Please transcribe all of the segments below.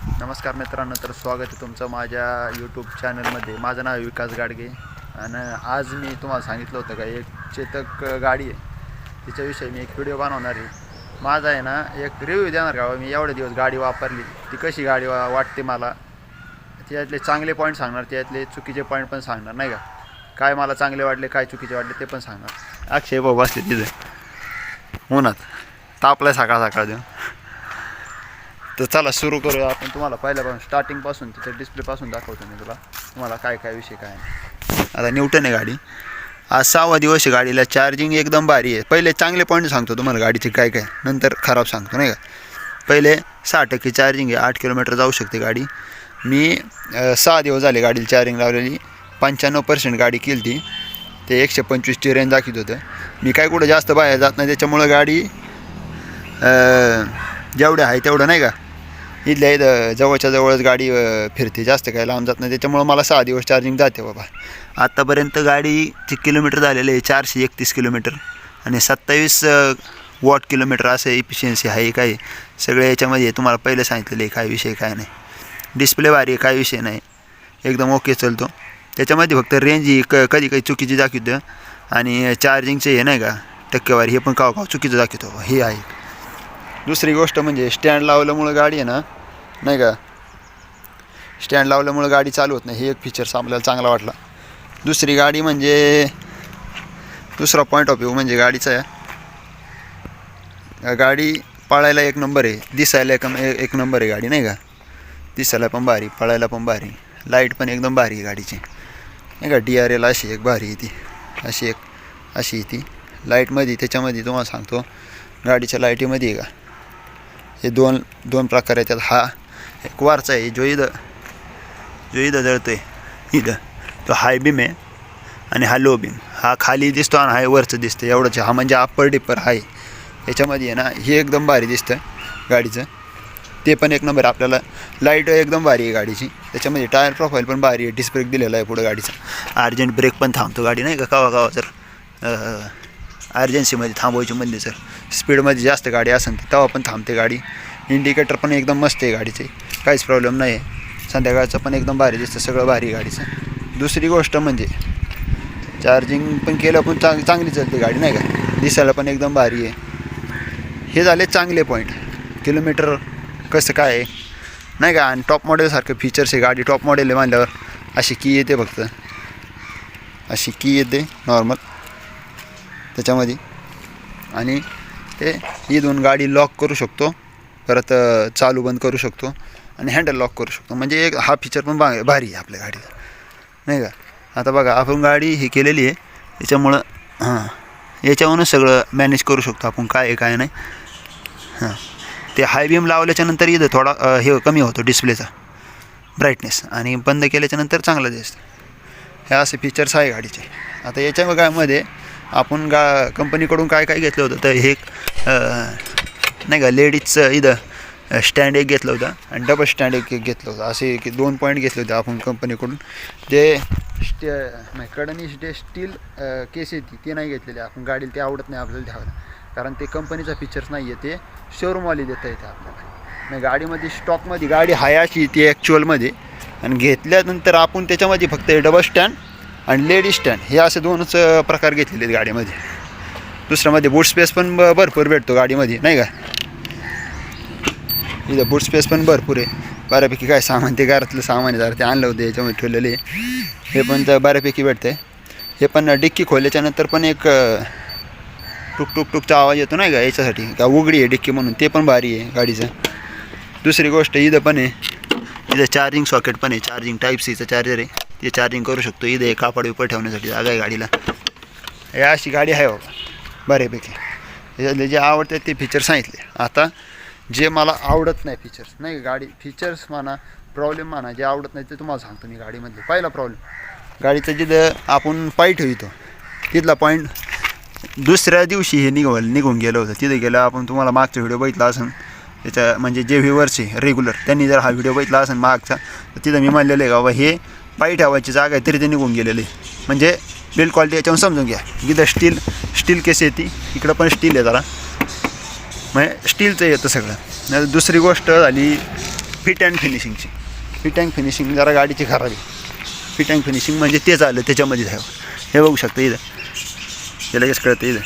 नमस्कार मित्रांनो, तर स्वागत आहे तुमचं माझ्या यूट्यूब चॅनलमध्ये. माझं नाव आहे विकास गाडगे आणि आज मी तुम्हाला सांगितलं होतं का एक चेतक गाडी आहे तिच्याविषयी मी एक व्हिडिओ बनवणार आहे. माझा आहे ना एक रिव्ह्यू देणार का मी एवढे दिवस गाडी वापरली ती कशी गाडी वाटते मला, त्यातले चांगले पॉईंट सांगणार, त्यातले चुकीचे पॉईंट पण सांगणार, नाही का. काय मला चांगले वाटले काय चुकीचे वाटले ते पण सांगणार. अक्षय भाऊ बसले तिथे उन्हात तापलाय सकाळ सकाळ देऊन. तर चला सुरू करूया आपण. तुम्हाला पहिल्यापासून स्टार्टिंगपासून तिच्या डिस्प्लेपासून दाखवतो मी तुम्हाला काय काय विषय काय नाही. आता न्यूटन आहे गाडी, आज 6वा दिवस आहे गाडीला. चार्जिंग एकदम भारी आहे. पहिले चांगले पॉईंट सांगतो तुम्हाला गाडीचे काय काय, नंतर खराब सांगतो, नाही का. पहिले 6% चार्जिंग आहे, 8 किलोमीटर जाऊ शकते गाडी. मी 6 दिवस झाले गाडीला चार्जिंग लावलेली. 95% गाडी केली ती, ते 125ची रेंज दाखवत होतं. मी काय कुठं जास्त बाहेर जात नाही, त्याच्यामुळं गाडी जेवढं आहे तेवढं, नाही का, इथल्या इथं जवळच्या जवळच गाडी फिरते, जास्त काय लांब जात नाही. त्याच्यामुळं मला 6 दिवस चार्जिंग जाते बाबा. आत्तापर्यंत गाडीचे किलोमीटर झालेले आहे 431 किलोमीटर आणि 27 वॉट किलोमीटर असं इफिशियन्सी आहे. काय सगळे याच्यामध्ये तुम्हाला पहिलं सांगितलेलं आहे काय विषय काय नाही. डिस्प्ले भारी आहे, काय विषय नाही, एकदम ओके चालतो. त्याच्यामध्ये फक्त रेंज ही कधी काही चुकीची दाखवतं आणि चार्जिंगचे हे नाही का टक्केवारी, हे पण काव चुकीचं दाखवतो, हे आहे. दुसरी गोष्ट म्हणजे स्टँड लावल्यामुळं गाडी आहे ना, नाही का, स्टँड लावल्यामुळं गाडी चालू होत नाही. हे एक फीचर्स आपल्याला चांगला वाटला. दुसरी गाडी म्हणजे दुसरा पॉईंट ऑफ व्ह्यू म्हणजे गाडीचा आहे, गाडी पळायला एक नंबर आहे, दिसायला एक नंबर आहे गाडी, नाही का. दिसायला पण भारी, पळायला पण भारी, लाईट पण एकदम भारी आहे गाडीची, नाही का. DRL अशी एक भारी आहे ती, अशी आहे ती लाईटमध्ये. त्याच्यामध्ये तुम्हाला सांगतो गाडीच्या लाईटीमध्ये आहे का, हे दोन प्रकार आहेत. हा एक वरचा आहे जो इथं जळतो आहे, इथं तो हाय बीम आहे आणि हा लो बीम. हा खाली दिसतो आणि हा वरचं दिसतं, एवढंच. हा म्हणजे अप्पर डिपर आहे याच्यामध्ये आहे ना. हे एकदम भारी दिसतं गाडीचं, ते पण एक नंबर. आपल्याला लाईट एकदम भारी आहे गाडीची. त्याच्यामध्ये टायर प्रोफाईल पण भारी आहे, डिस्क ब्रेक दिलेला आहे पुढं गाडीचा. अर्जंट ब्रेक पण थांबतो गाडी, नाही का. कवा जर अर्जन्सीमध्ये थांबवायची म्हणजे, जर स्पीडमध्ये जास्त गाडी असेल तेव्हा पण थांबते गाडी. इंडिकेटर पण एकदम मस्त आहे गाडीचे, काहीच प्रॉब्लेम नाही आहे. संध्याकाळचं पण एकदम भारी दिसतं, सगळं भारी आहे गाडीचं. दुसरी गोष्ट म्हणजे चार्जिंग पण केलं पण चांगली चालते गाडी, नाही का. दिसायला पण एकदम भारी आहे. हे झाले चांगले पॉईंट. किलोमीटर कसं काय आहे, नाही का. आणि टॉप मॉडेलसारखं फीचर्स आहे गाडी. टॉप मॉडेल आहे म्हणल्यावर अशी की येते, फक्त अशी की येते नॉर्मल त्याच्यामध्ये. आणि ते इथून गाडी लॉक करू शकतो, परत चालू बंद करू शकतो आणि हँडल लॉक करू शकतो. म्हणजे एक हा फीचर पण भारी आहे आपल्या गाडीचा, नाही का. आता बघा आपण गाडी ही केलेली आहे, याच्यामुळं याच्यावरूनच सगळं मॅनेज करू शकतो आपण काय आहे काय नाही. ते हाय बीम लावल्याच्यानंतर इथं थोडा हे कमी होतो डिस्प्लेचा ब्राईटनेस, आणि बंद केल्याच्यानंतर चांगला दिसतं. हे असे फीचर्स आहे गाडीचे. आता याच्या गाडीमध्ये आपण कंपनीकडून काय काय घेतलं होतं, तर हे नाही का लेडीजचं इथं स्टँड एक घेतलं होतं आणि डबल स्टँड एक घेतलं होतं. असे 2 पॉईंट घेतले होते आपण कंपनीकडून. जे कडनी जे स्टील केस येते ते नाही घेतलेले आपण. गाडीला ते आवडत नाही आपल्याला द्यावं, कारण ते कंपनीचा फीचर्स नाही आहे, ते शोरूमवाली देता येते आपल्याला. नाही, गाडीमध्ये स्टॉकमध्ये गाडी हाय अशी ती ॲक्च्युअलमध्ये, आणि घेतल्यानंतर आपण त्याच्यामध्ये फक्त डबल स्टँड आणि लेडीज स्टँड हे असे 2च प्रकार घेतलेले आहेत गाडीमध्ये. दुसऱ्यामध्ये बूट स्पेस पण भरपूर भेटतो गाडीमध्ये, नाही का. इथं बूट स्पेस पण भरपूर आहे बऱ्यापैकी. काय सामान ते घरातलं सामान आहे जरा ते आणलं होतं याच्यामध्ये ठेवलेले, हे पण तर बऱ्यापैकी भेटतं. हे पण डिक्की खोलल्याच्यानंतर पण एक टुक टुक टुकचा आवाज येतो, नाही का, याच्यासाठी का उघडी आहे डिक्की म्हणून. ते पण भारी आहे गाडीचं. दुसरी गोष्ट इथं पण आहे, इथं चार्जिंग सॉकेट पण आहे, चार्जिंग टाईप सीचं चार्जर आहे, ते चार्जिंग करू शकतो. इथं आहे कापड विपड ठेवण्यासाठी जागा आहे गाडीला. हे अशी गाडी आहे बाबा बऱ्यापैकी. याच्यातले जे आवडते ते फीचर सांगितले. आता जे मला आवडत नाही फीचर्स, नाही गाडी फीचर्स म्हणा, प्रॉब्लेम म्हणा, जे आवडत नाही ते तुम्हाला सांगतो मी गाडीमधले. पहिला प्रॉब्लेम, गाडीचं जिथं आपण पाय ठेवतो तिथला पॉईंट दुसऱ्या दिवशी हे निघून गेलं होतं. तिथे गेलं आपण, तुम्हाला मागचा व्हिडिओ बघितला असेल त्याच्या, म्हणजे जे व्ह्यूअर्स आहे रेग्युलर त्यांनी जर हा व्हिडिओ बघितला असेल मागचा, तर तिथं मी म्हणलेलं आहे बाबा हे पाय ठेवायची जागा आहे तरी ते निघून गेलेलं आहे. म्हणजे बिल्ड क्वालिटी याच्यावर समजून घ्या. इथं स्टील केस येते, इकडं पण स्टील आहे जरा, म्हणजे स्टीलचं येतं सगळं. दुसरी गोष्ट झाली फिट अँड फिनिशिंगची. फिट अँड फिनिशिंग जरा गाडीची खराब आहे. फिट अँड फिनिशिंग म्हणजे तेच आलं त्याच्यामध्ये आहे. हे बघू शकता इथं, हे लगेच कळतं इथं,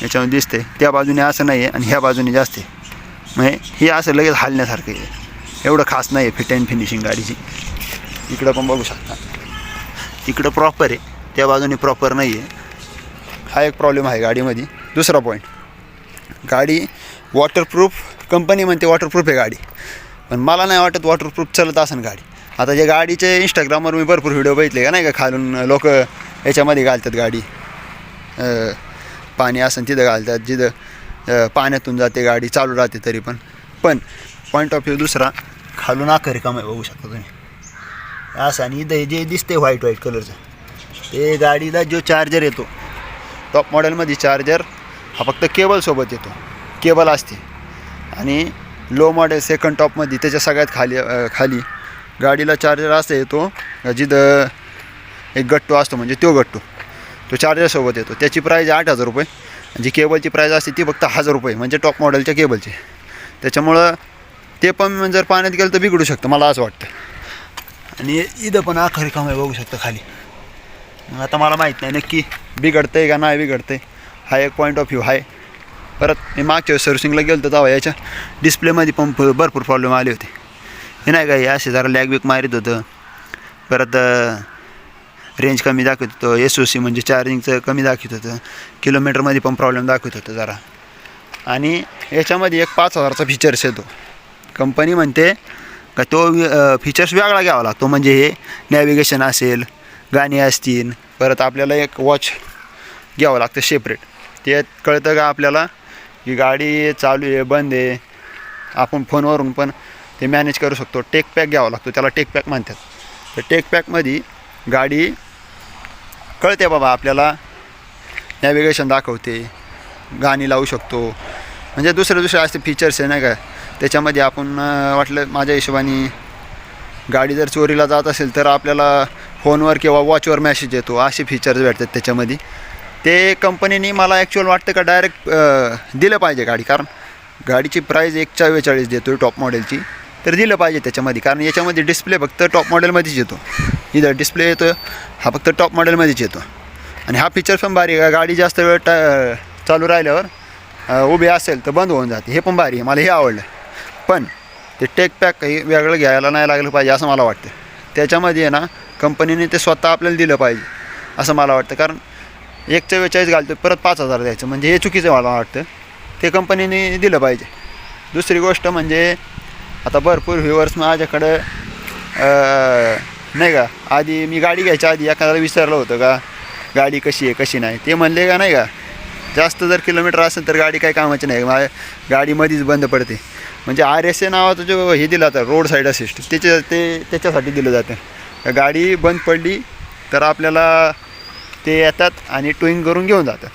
याच्यामध्ये दिसते. त्या बाजूने असं नाही आहे आणि ह्या बाजूने जास्त आहे. म्हणजे हे असं लगेच हालण्यासारखं आहे, एवढं खास नाही आहे फिट अँड फिनिशिंग गाडीची. इकडं पण बघू शकता, इकडं प्रॉपर आहे, त्या बाजूने प्रॉपर नाही आहे. हा एक प्रॉब्लेम आहे गाडीमध्ये. दुसरा पॉईंट, गाडी वॉटरप्रूफ, कंपनी म्हणते वॉटरप्रूफ आहे गाडी, पण मला नाही वाटत वॉटरप्रूफ चालत असेल गाडी. आता जे गाडीचे इंस्टाग्रामवर मी भरपूर व्हिडिओ बघितले का नाही का, खालून लोक याच्यामध्ये घालतात गाडी, पाणी असेल तिथं घालतात, जिथं पाण्यातून जाते गाडी चालू राहते तरी पण पॉईंट ऑफ व्ह्यू दुसरा, खालून आखरी काम आहे बघू शकता तुम्ही असं. आणि इथं जे दिसते व्हाईट कलरचं, ते गाडीला जो चार्जर येतो टॉप मॉडेलमध्ये, चार्जर हा फक्त केबलसोबत येतो, केबल असते. आणि लो मॉडेल सेकंड टॉपमध्ये त्याच्या सगळ्यात खाली गाडीला चार्जर असं येतो, जिथं एक गट्टू असतो, म्हणजे तो चार्जरसोबत येतो. त्याची प्राईज 8,000 रुपये. जी केबलची प्राईज असते ती फक्त 1,000 रुपये, म्हणजे टॉप मॉडेलच्या केबलची. त्याच्यामुळं ते पण जर पाण्यात गेलं तर बिघडू शकतं मला असं वाटतं. आणि इथं पण आखरी काम आहे बघू शकतं खाली. मग आता मला माहीत नाही नक्की बिघडतं आहे का नाही बिघडतं आहे, हा एक पॉईंट ऑफ व्ह्यू आहे. परत मी मागच्या सर्व्हिसिंगला गेलो तर तेव्हा याच्या डिस्प्लेमध्ये पण भरपूर प्रॉब्लेम आले होते. हे नाही का, हे असे जरा लॅग बिग मारित होतं. परत रेंज कमी दाखवत होतं, SOC म्हणजे चार्जिंगचं कमी दाखवत होतं, किलोमीटरमध्ये पण प्रॉब्लेम दाखवत होतं जरा. आणि याच्यामध्ये एक 5,000चा फीचर्स येतो. कंपनी म्हणते का तो फीचर्स वेगळा घ्यावा लागतो, म्हणजे हे नॅव्हिगेशन असेल, गाणी असतील, परत आपल्याला एक वॉच घ्यावं लागतं सेपरेट. ते कळतं का आपल्याला की गाडी चालू आहे बंद आहे, आपण फोनवरून पण ते मॅनेज करू शकतो. टेक पॅक घ्यावा लागतो, त्याला टेक पॅक म्हणतात. तर टेक पॅकमध्ये गाडी कळते बाबा आपल्याला, नॅव्हिगेशन दाखवते, गाणी लावू शकतो, म्हणजे दुसरे असे फीचर्स आहे नाही का. त्याच्यामध्ये आपण वाटलं माझ्या हिशोबाने गाडी जर चोरीला जात असेल तर आपल्याला फोनवर किंवा वॉचवर मेसेज येतो, असे फीचर्स भेटतात त्याच्यामध्ये. ते कंपनीने मला ॲक्च्युअल वाटतं का डायरेक्ट दिलं पाहिजे गाडी, कारण गाडीची प्राईज 1,44 देतो आहे टॉप मॉडेलची, तर दिलं पाहिजे त्याच्यामध्ये. कारण याच्यामध्ये डिस्प्ले फक्त टॉप मॉडेलमध्येच येतो, इथं डिस्प्ले येतो हा फक्त टॉप मॉडेलमध्येच येतो. आणि हा फीचर पण भारी आहे, गाडी जास्त वेळ चालू राहिल्यावर उभी असेल तर बंद होऊन जाते, हे पण भारी आहे, मला हे आवडलं. पण ते टेक पॅक काही वेगळं घ्यायला नाही लागलं पाहिजे असं मला वाटतं. त्याच्यामध्ये आहे ना, कंपनीने ते स्वतः आपल्याला दिलं पाहिजे असं मला वाटतं. कारण 1,44 घालतो परत 5,000 द्यायचं, म्हणजे हे चुकीचं मला वाटतं. ते कंपनीने दिलं पाहिजे. दुसरी गोष्ट म्हणजे आता भरपूर व्ह्युअर्स माझ्याकडं नाही का, आधी मी गाडी घ्यायच्या आधी एखाद्याला विचारलं होतं का गाडी कशी आहे कशी नाही, ते म्हणले का नाही का जास्त जर किलोमीटर असेल तर गाडी काही कामाची नाही, माझ्या गाडीमध्येच बंद पडते. म्हणजे RSA नावाचं जो हे दिलं जातं रोड साईड असिस्ट, त्याच्यासाठी दिलं जातं. गाडी बंद पडली तर आपल्याला ते येतात आणि टोईंग करून घेऊन जातात.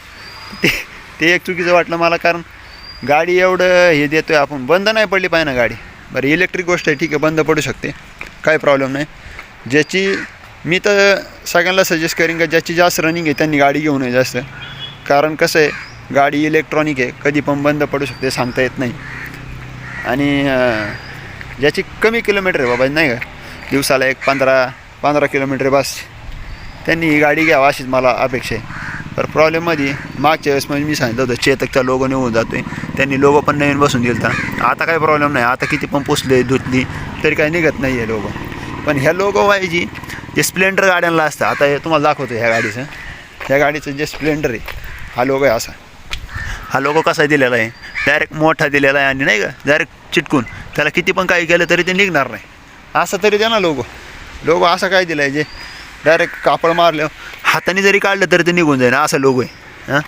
ते एक चुकीचं वाटलं मला, कारण गाडी एवढं हे देतो आहे आपण, बंद नाही पडली पाहिजे ना गाडी. बरं इलेक्ट्रिक गोष्ट आहे, ठीक आहे बंद पडू शकते, काही प्रॉब्लेम नाही. मी तर सगळ्यांना सजेस्ट करेन का ज्याची जास्त रनिंग आहे त्यांनी गाडी घेऊ नये जास्त. कारण कसं आहे, गाडी इलेक्ट्रॉनिक आहे, कधी पण बंद पडू शकते, सांगता येत नाही. आणि ज्याची कमी किलोमीटर आहे बाबा नाही का, दिवसाला एक 15 किलोमीटर बस, त्यांनी ही गाडी घ्यावं अशीच मला अपेक्षा आहे. तर प्रॉब्लेममध्ये मागच्या वेळेस म्हणजे मी सांगितलं होतं चेतकचा लोगो निघून जातो आहे, त्यांनी लोगो पण नवीन बसून दिला होता. आता काही प्रॉब्लेम नाही, आता किती पण पुसले धुतली तरी काही निघत नाही आहे लोगो. पण ह्या लोगो पाहिजे जे स्प्लेंडर गाड्यांना असतं. आता हे तुम्हाला दाखवतो ह्या गाडीचं जे स्प्लेंडर आहे, हा लोगो आहे असा. हा लोगो कसा दिलेला आहे, डायरेक्ट मोठा दिलेला आहे आणि नाही का डायरेक्ट चिटकून, त्याला किती पण काही केलं तरी ते निघणार नाही. असं तरी द्या ना लोगो असा काय दिला आहे जे डायरेक्ट कापड मारलं हाताने जरी काढलं तरी ते निघून जाईल, असा लोगो आहे.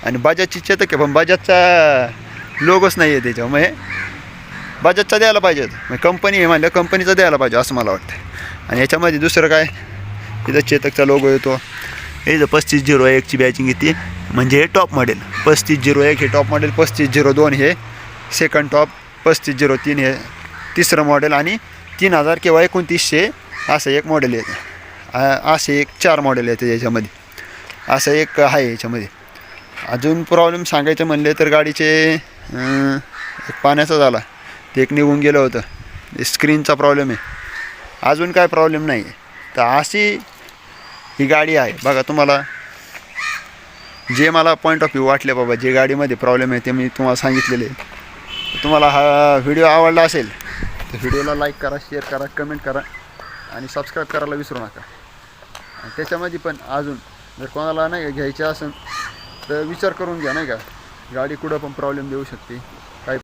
आणि बजाजची चेतक आहे, पण बजाजचा लोगोच नाही आहे त्याच्यावर. म्हणजे बजाजचा द्यायला पाहिजे, मग कंपनी आहे म्हणलं कंपनीचा द्यायला पाहिजे असं मला वाटतं. आणि याच्यामध्ये दुसरं काय, इथं चेतकचा लोगो येतो, इथं 3501ची बॅचिंग येते, म्हणजे हे टॉप मॉडेल. 3501 हे टॉप मॉडेल, 3502 हे सेकंड टॉप, 3503 हे तिसरं मॉडेल, आणि 3000 किंवा 2900 असं एक मॉडेल येतं. असे एक 4 मॉडेल येते याच्यामध्ये, असं एक आहे याच्यामध्ये. अजून प्रॉब्लेम सांगायचं म्हणले तर गाडीचे एक पाण्याचा झाला, ते एक निघून गेलं होतं, स्क्रीनचा प्रॉब्लेम आहे, अजून काय प्रॉब्लेम नाही आहे. तर अशी ही गाडी आहे बघा. तुम्हाला जे मला पॉईंट ऑफ व्ह्यू वाटले बाबा, जे गाडीमध्ये प्रॉब्लेम आहे ते मी तुम्हाला सांगितलेले. तुम्हाला हा व्हिडिओ आवडला असेल तर व्हिडिओला लाईक करा, शेअर करा, कमेंट करा आणि सबस्क्राईब करायला विसरू नका. आणि त्याच्यामध्ये पण अजून जर कोणाला नाही घ्यायची असेल तर विचार करून घ्या, नाही का, गाडी कुठं पण प्रॉब्लेम देऊ शकते.